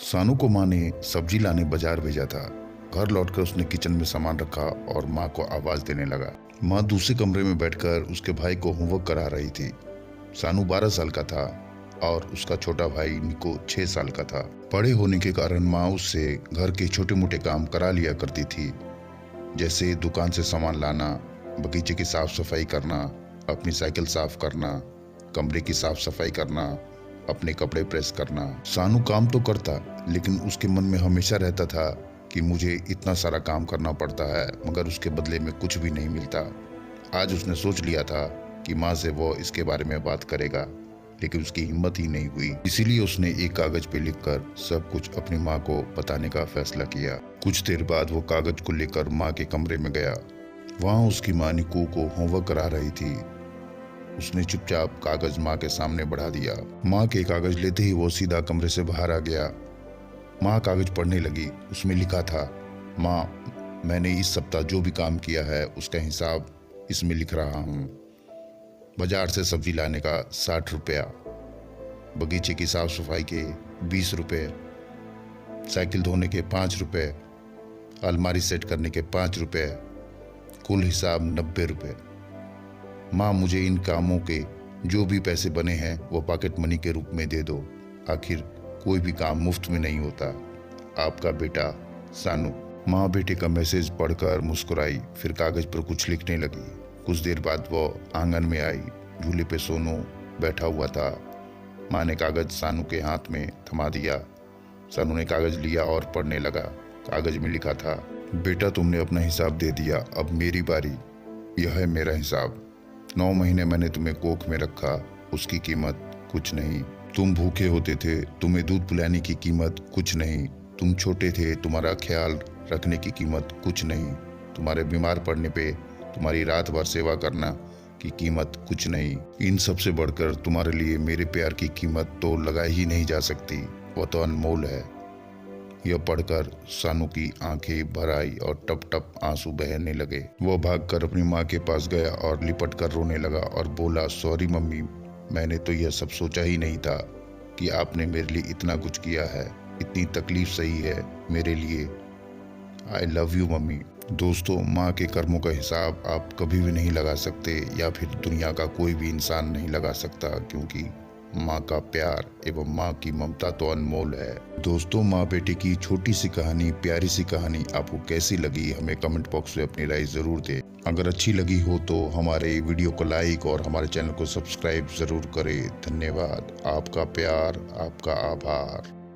सानू को माँ ने सब्जी लाने बाजार भेजा था। घर लौटकर उसने किचन में सामान रखा और माँ को आवाज देने लगा। माँ दूसरे कमरे में बैठकर उसके भाई को होमवर्क करा रही थी। सानू 12 साल का था और उसका छोटा भाई निको 6 साल का था। बड़े होने के कारण माँ उससे घर के छोटे मोटे काम करा लिया करती थी, जैसे दुकान से सामान लाना, बगीचे की साफ सफाई करना, अपनी साइकिल साफ करना, कमरे की साफ सफाई करना, अपने कपड़े प्रेस करना। सानू काम तो करता, लेकिन उसके मन में हमेशा रहता था कि मुझे इतना सारा काम करना पड़ता है मगर उसके बदले में कुछ भी नहीं मिलता। आज उसने सोच लिया था कि माँ से वो इसके बारे में बात करेगा, लेकिन उसकी हिम्मत ही नहीं हुई। इसीलिए उसने एक कागज पे लिखकर सब कुछ अपनी माँ को बताने का फैसला किया। कुछ देर बाद वो कागज को लेकर माँ के कमरे में गया। वहाँ उसकी माँ निको को होमवर्क करा रही थी। उसने चुपचाप कागज माँ के सामने बढ़ा दिया। माँ के कागज लेते ही वो सीधा कमरे से बाहर आ गया। माँ कागज पढ़ने लगी। उसमें लिखा था, माँ, मैंने इस सप्ताह जो भी काम किया है उसका हिसाब इसमें लिख रहा हूँ। बाजार से सब्जी लाने का 60 रुपया, बगीचे की साफ सफाई के 20 रुपये, साइकिल धोने के 5 रुपये, अलमारी सेट करने के 5 रुपये, कुल हिसाब 90 रुपये। माँ, मुझे इन कामों के जो भी पैसे बने हैं वो पॉकेट मनी के रूप में दे दो। आखिर कोई भी काम मुफ्त में नहीं होता। आपका बेटा सानू। माँ बेटे का मैसेज पढ़कर मुस्कुराई, फिर कागज पर कुछ लिखने लगी। कुछ देर बाद वो आंगन में आई। झूले पे सोनू बैठा हुआ था। माँ ने कागज सानू के हाथ में थमा दिया। सानू ने कागज लिया और पढ़ने लगा। कागज में लिखा था, बेटा, तुमने अपना हिसाब दे दिया, अब मेरी बारी। यह है मेरा हिसाब। 9 महीने मैंने तुम्हें कोख में रखा, उसकी कीमत कुछ नहीं। तुम भूखे होते थे, तुम्हें दूध पिलाने की कीमत कुछ नहीं। तुम छोटे थे, तुम्हारा ख्याल रखने की कीमत कुछ नहीं। तुम्हारे बीमार पड़ने पे तुम्हारी रात भर सेवा करना की कीमत कुछ नहीं। इन सब से बढ़कर तुम्हारे लिए मेरे प्यार की कीमत तो लगाई ही नहीं जा सकती, वो तो अनमोल है। यह पढ़कर सानू की आंखें भर आई और टप टप आंसू बहने लगे। वो भागकर अपनी माँ के पास गया और लिपट कर रोने लगा और बोला, सॉरी मम्मी, मैंने तो यह सब सोचा ही नहीं था कि आपने मेरे लिए इतना कुछ किया है, इतनी तकलीफ सही है मेरे लिए। I love you mummy. दोस्तों, माँ के कर्मों का हिसाब आप कभी भी नहीं लगा सकते, या फिर दुनिया का कोई भी इंसान नहीं लगा सकता, क्योंकि माँ का प्यार एवं माँ की ममता तो अनमोल है। दोस्तों, माँ बेटे की छोटी सी कहानी, प्यारी सी कहानी आपको कैसी लगी, हमें कमेंट बॉक्स में अपनी राय जरूर दें। अगर अच्छी लगी हो तो हमारे वीडियो को लाइक और हमारे चैनल को सब्सक्राइब जरूर करें। धन्यवाद। आपका प्यार, आपका आभार।